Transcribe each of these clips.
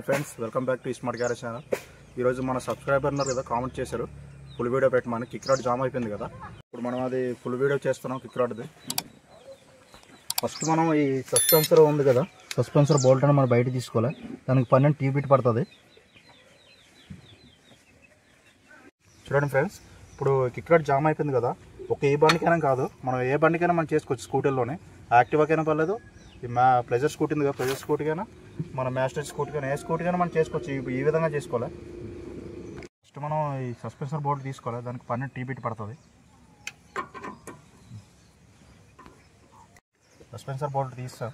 Friends, welcome back to smart garage channel. ఈరోజు మన subscriber ఉన్నారు కదా, కామెంట్ చేశారు ఫుల్ వీడియో పెట్టమని. కిక్ రాడ్ జామ్ అయిపోయింది కదా, ఇప్పుడు మనం అది ఫుల్ వీడియో చేస్తున్నాం కిక్ రాడ్ది. ఫస్ట్ మనం ఈ సస్పెన్సర్ ఉంది కదా, సస్పెన్సర్ బోల్ట్ అని మనం బయట తీసుకోవాలి. దానికి 12 టీ బిట్ పడుతుంది. చూడండి ఫ్రెండ్స్, ఇప్పుడు కిక్ రాడ్ జామ్ అయిపోయింది కదా, ఒక ఏ బండికైనా కాదు, మనం ఏ బండికైనా మనం చేసుకోవచ్చు. స్కూటీలోనే యాక్టివాకైనా పర్లేదు, ఈ ప్లెజర్ స్కూటీ ఉంది కదా, ప్లెజర్ స్కూటీకైనా, మన మ్యాస్టర్ స్కూటీకైనా, ఏ స్కూటీకైనా మనం చేసుకోవచ్చు. ఈ విధంగా చేసుకోవాలి. ఫస్ట్ మనం ఈ సస్పెన్సర్ బోల్ట్ తీసుకోవాలి. దానికి 12 టీ బిట్ పడుతుంది. సస్పెన్సర్ బోల్ట్ తీస్తాం.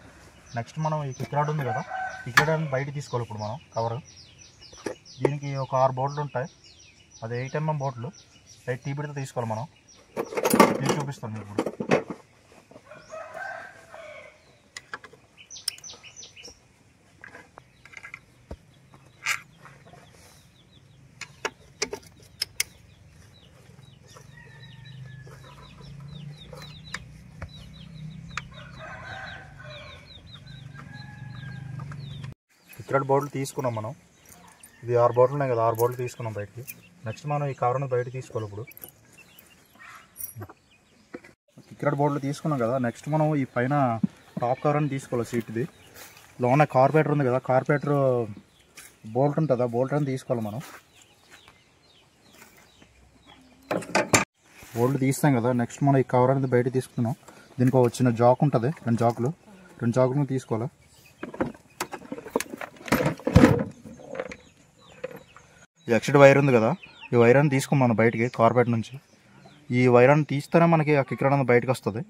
నెక్స్ట్ మనం ఈ కిక్ రాడ్ ఉంది కదా, కిక్ రాడ్ బయట తీసుకోవాలి. ఇప్పుడు మనం కవర్, దీనికి ఒక 6 బోల్ట్లు ఉంటాయి. అది 8 mm బోట్లు, 8 టీ బిట్తో తీసుకోవాలి. మనం ఇది చూపిస్తాను మీకు ఇప్పుడు. కిక్ రాడ్ బోట్లు తీసుకున్నాం మనం. ఇది 6 బోట్లు ఉన్నాయి కదా, 6 బోట్లు తీసుకున్నాం బయటికి. నెక్స్ట్ మనం ఈ కవర్ని బయట తీసుకోవాలి. ఇప్పుడు కిక్ రాడ్ బోట్లు తీసుకున్నాం కదా, నెక్స్ట్ మనం ఈ పైన టాప్ కవర్ని తీసుకోవాలి. సీట్ది లోన కార్పొరేటర్ ఉంది కదా, కార్పొరేటర్ బోల్ట్ ఉంటుంది, ఆ బోల్ట్ అని తీసుకోవాలి. మనం బోల్ట్ తీస్తాం కదా, నెక్స్ట్ మనం ఈ కవర్ అనేది బయట తీసుకున్నాం. దీనికి ఒక చిన్న జాక్ ఉంటుంది, 2 జాకులు తీసుకోవాలి. ఈ ఎక్స్ట్రా వైర్ ఉంది కదా, ఈ వైర్ అని తీసుకోం మనం బయటికి కార్పొరేట్ నుంచి. ఈ వైర్ అని తీస్తేనే మనకి ఆ కిక్ రాడ్ అనేది బయటకు వస్తుంది.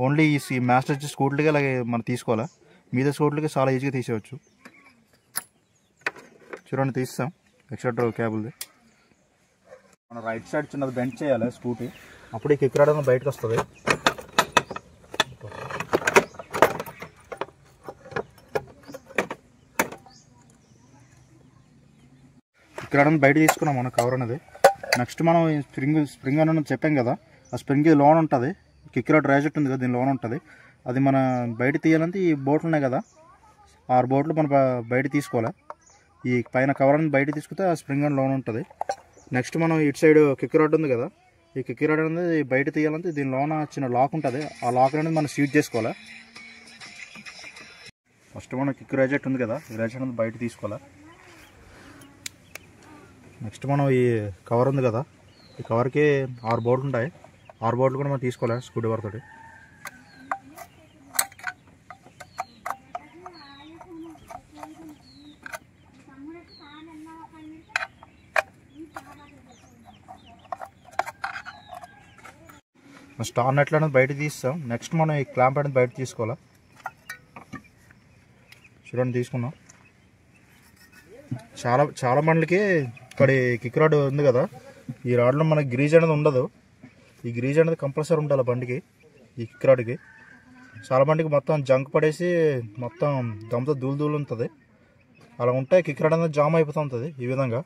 ఓన్లీ ఈ మాస్టర్ స్కూట్లకి అలాగే మనం తీసుకోవాలి. మీద స్కూట్లకి చాలా ఈజీగా తీసేయచ్చు. చూడండి, తీస్తాం ఎక్స్ట్రా కేబుల్ది. మనం రైట్ సైడ్ చిన్నది బెండ్ చేయాలి స్కూటీ, అప్పుడు ఈ కిక్ రాడ్ అనేది బయటకు వస్తుంది. కిక్ రాడ్ అనేది బయట తీసుకున్నాం మనం కవర్ అనేది. నెక్స్ట్ మనం స్ప్రింగ్ అని చెప్పాం కదా, ఆ స్ప్రింగ్ లోన్ ఉంటుంది. కిక్ రాడ్ రేజెట్ ఉంది కదా, దీని లోన్ ఉంటుంది. అది మన బయట తీయాలంటే ఈ బోట్లు ఉన్నాయి కదా, 6 బోట్లు మనం బయట తీసుకోవాలి. ఈ పైన కవర్ అనేది బయట తీసుకుంటే ఆ స్ప్రింగ్ అని లోన్ ఉంటుంది. నెక్స్ట్ మనం ఇటు సైడ్ కిక్ రాడ్ ఉంది కదా, ఈ కిక్ రాడ్ అనేది బయట తీయాలంటే దీని లోన చిన్న లాక్ ఉంటుంది. ఆ లాక్ అనేది మనం సీట్ చేసుకోవాలి. ఫస్ట్ మనం కిక్ రేజెట్ ఉంది కదా, ఈ రేజెట్ అనేది బయట తీసుకోవాలి. నెక్స్ట్ మనం ఈ కవర్ ఉంది కదా, ఈ కవర్కి 6 బోర్డులు ఉంటాయి. 6 బోర్డులు కూడా మనం తీసుకోవాలి స్క్రూ డ్రైవర్ తోటి. స్టార్ నెట్లు అనేది బయట తీస్తాం. నెక్స్ట్ మనం ఈ క్లాంప్ అనేది బయట తీసుకోవాలి. చూడండి, తీసుకున్నాం. చాలా మందికి ఇక్కడ కిక్ రాడ్ ఉంది కదా, ఈ రాడ్లో మనకి గ్రీజ్ అనేది ఉండదు. ఈ గ్రీజ్ అనేది కంపల్సరీ ఉండాలి బండికి, ఈ కిక్ రాడ్కి. చాలా మందికి మొత్తం జంక్ పడేసి మొత్తం దమ్తో దూలు ఉంటుంది. అలా ఉంటే కిక్ రాడ్ అనేది జామ్ అయిపోతూ ఉంటుంది, ఈ విధంగా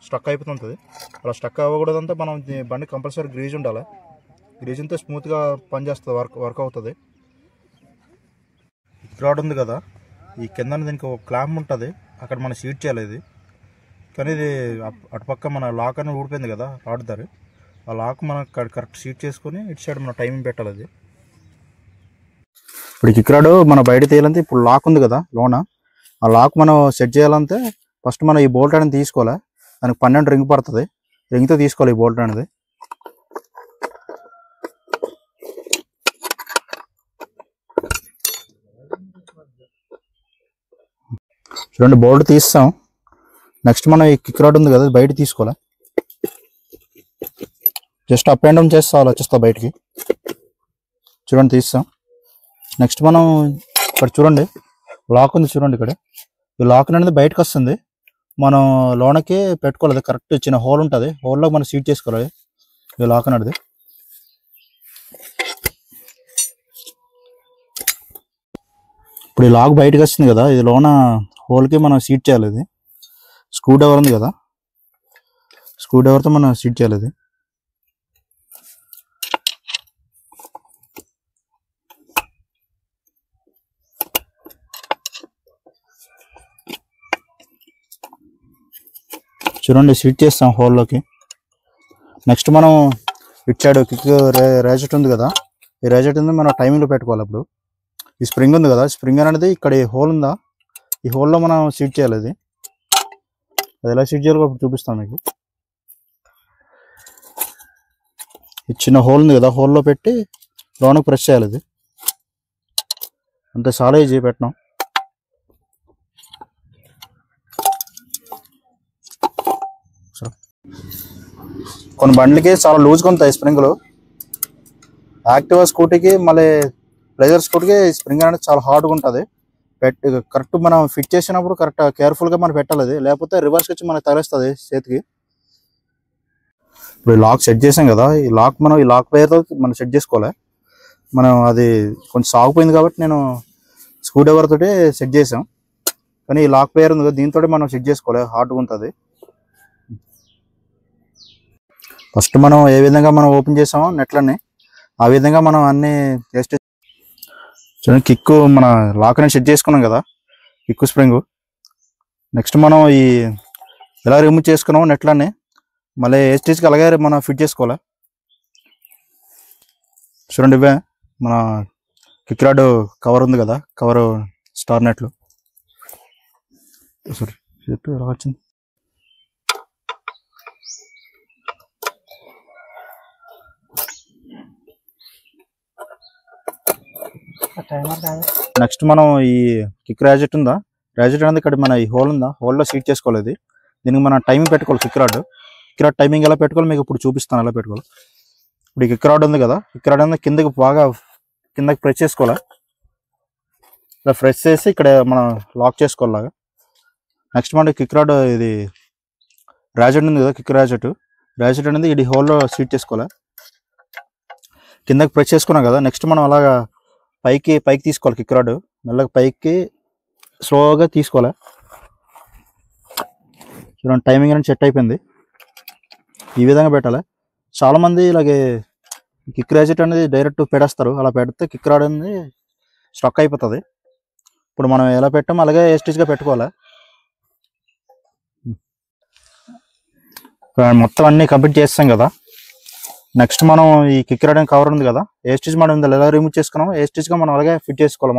స్టక్ అయిపోతుంటుంది. అలా స్టక్ అవ్వకూడదంటే మనం బండి కంపల్సరీ గ్రీజ్ ఉండాలి. గ్రీజ్ ఉంటే స్మూత్గా పనిచేస్తుంది, వర్క్ అవుతుంది. కిక్ రాడ్ ఉంది కదా, ఈ కింద దీనికి ఒక క్లాంప్ ఉంటుంది, అక్కడ మనం సీట్ చేయాలి. ఇది కానీ ఇది అటుపక్క మన లాక్ అనేది ఊడిపోయింది కదా రాడ్ దారి, ఆ లాక్ మనం కరెక్ట్ సీట్ చేసుకొని ఇటు సైడ్ మనం టైమింగ్ పెట్టాలి. అది ఇప్పుడు కిక్ రాడ్ మనం బయట తీయాలంటే ఇప్పుడు లాక్ ఉంది కదా లోన, ఆ లాక్ మనం సెట్ చేయాలంటే ఫస్ట్ మనం ఈ బోల్ట్ అనేది తీసుకోవాలి. దానికి 12 రింగ్ పడుతుంది, రింగ్తో తీసుకోవాలి ఈ బోల్ట్ అనేది. చూడండి, బోల్ట్ తీస్తాం. నెక్స్ట్ మనం ఈ కిక్ రాడ్ ఉంది కదా, బయట తీసుకోవాలి. జస్ట్ అప్ అండ్ డౌన్ చేస్తా అలా వచ్చేస్తా బయటికి. చూడండి, తీస్తాం. నెక్స్ట్ మనం ఇక్కడ చూడండి లాక్ ఉంది, చూడండి ఇక్కడ ఈ లాక్ అనేది బయటకు వస్తుంది. మనం లోనకి పెట్టుకోవాలి. కరెక్ట్ చిన్న హోల్ ఉంటుంది, హోల్లో మనం సీట్ చేసుకోవాలి ఈ లాక్ అనేది. ఇప్పుడు ఈ లాక్ బయటకు వస్తుంది కదా, ఇది లోన హోల్కి మనం సీట్ చేయాలి. ఇది స్క్రూ డ్రైవర్ ఉంది కదా, స్క్రూ డ్రైవర్తో మనం సీట్ చేయాలి. ఇది చూడండి స్విచ్ చేస్తాం హోల్లోకి. నెక్స్ట్ మనం ఇచ్చాడు కిక్ రేజెట్ ఉంది కదా, ఈ రేజెట్ ఉంది మనం టైమింగ్లో పెట్టుకోవాలి. అప్పుడు ఈ స్ప్రింగ్ ఉంది కదా, స్ప్రింగ్ అనేది ఇక్కడ ఈ హోల్ ఉందా, ఈ హోల్లో మనం సీట్ చేయాలి. అది ఎలా సీట్ చేయాలో ఇప్పుడు చూపిస్తాం మీకు. ఈ చిన్న హోల్ ఉంది కదా, హోల్లో పెట్టి లోనకి ప్రెస్ చేయాలి. ఇది అంతే, చాలా ఈజీ పెట్టినాం. కొన్ని బండ్లకి చాలా లూజ్గా ఉంటాయి స్ప్రింగ్లు. యాక్టివా స్కూటీకి మళ్ళీ ప్లెజర్ స్కూటీకి స్ప్రింగ్ అనేది చాలా హార్డ్గా ఉంటుంది. కరెక్ట్ మనం ఫిట్ చేసినప్పుడు కరెక్ట్ కేర్ఫుల్గా మనం పెట్టాలి. అది లేకపోతే రివర్స్కి వచ్చి మనకు తగిలిస్తుంది చేతికి. ఇప్పుడు ఈ లాక్ సెట్ చేసాం కదా, ఈ లాక్ వైర్తో మనం సెట్ చేసుకోవాలి. మనం అది కొంచెం సాగిపోయింది కాబట్టి నేను స్క్రూ డ్రైవర్ తోటి సెట్ చేసాం. కానీ ఈ లాక్ వైర్ ఉంది కదా, దీంతో మనం సెట్ చేసుకోవాలి, హార్డ్గా ఉంటుంది. ఫస్ట్ మనం ఏ విధంగా మనం ఓపెన్ చేసామో నెట్లన్నీ ఆ విధంగా మనం అన్ని టెస్ట్ చూడండి. కిక్కు మన లాక్ అనేది సెట్ చేసుకున్నాం కదా, కిక్కు స్ప్రింగ్. నెక్స్ట్ మనం ఈ ఎలా రిమూవ్ చేసుకున్నామో నెట్లన్నీ మళ్ళీ ఏ స్టేజ్కి అలాగే మనం ఫిట్ చేసుకోవాలి. చూడండి, ఇవే మన కిక్ రాడ్ కవర్ ఉంది కదా, కవర్ స్టార్ నెట్లు. సారీ ఎలా వచ్చింది. నెక్స్ట్ మనం ఈ కిక్ రేజెట్ ఉందా, రేజెట్ అనేది ఇక్కడ మన ఈ హోల్ ఉందా, హోల్లో సీట్ చేసుకోవాలి. ఇది దీనికి మనం టైమింగ్ పెట్టుకోవాలి. కిక్ రాడ్ టైమింగ్ ఎలా పెట్టుకోవాలి మీకు ఇప్పుడు చూపిస్తాను ఎలా పెట్టుకోవాలి. ఇప్పుడు ఈ కిక్ రాడ్ ఉంది కదా, కిక్ రాడ్ అనేది కిందకి బాగా కిందకి ప్రెస్ చేసుకోవాలి. ఇలా ప్రెస్ చేసి ఇక్కడ మనం లాక్ చేసుకోవాలి. నెక్స్ట్ మన కిక్ రాడ్ ఇది రేజెట్ ఉంది కదా, కిక్ రేజెట్ అనేది ఇది హోల్లో సీట్ చేసుకోవాలి. కిందకి ప్రెస్ చేసుకున్నాం కదా, నెక్స్ట్ మనం అలాగా పైకి తీసుకోవాలి. కిక్ రాడ్ మెల్లగా పైకి స్లోగా తీసుకోవాలి. చూడండి, టైమింగ్ అనేది సెట్ అయిపోయింది. ఈ విధంగా పెట్టాలి. చాలామంది ఇలాగే కిక్ రేజెట్ అనేది డైరెక్ట్ పెడేస్తారు. అలా పెడితే కిక్ రాడ్ అనేది స్ట్రక్ అయిపోతుంది. ఇప్పుడు మనం ఎలా పెట్టామో అలాగే స్టిచ్గా పెట్టుకోవాలి. మొత్తం అన్నీ కంప్లీట్ చేస్తాం కదా, నెక్స్ట్ మనం ఈ కిక్ రాడ్ కవర్ ఉంది కదా, ఏ స్టిచ్ మనం ఎలా రిమూవ్ చేసుకున్నామో ఏ స్టిచ్గా మనం అలాగే ఫిట్ చేసుకోవాలి.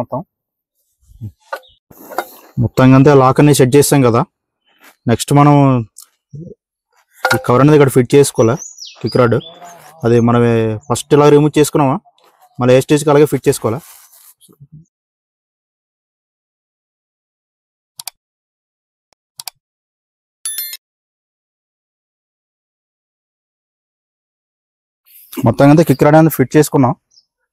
మొత్తం అంతా లాక్ అన్ని సెట్ చేస్తాం కదా, నెక్స్ట్ మనం ఈ కవర్ అనేది ఇక్కడ ఫిట్ చేసుకోవాలి. కిక్ రాడ్ అది మనం ఫస్ట్ ఇలా రిమూవ్ చేసుకున్నామా మళ్ళీ ఏ స్టిచ్కి అలాగే ఫిట్ చేసుకోవాలి. మొత్తం అంతా కిక్ రాడ్ అనేది ఫిట్ చేసుకున్నాం.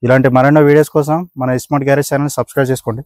ఇలాంటి మరెన్నో వీడియోస్ కోసం మన స్మార్ట్ గ్యారేజ్ ఛానల్ సబ్స్క్రైబ్ చేసుకోండి.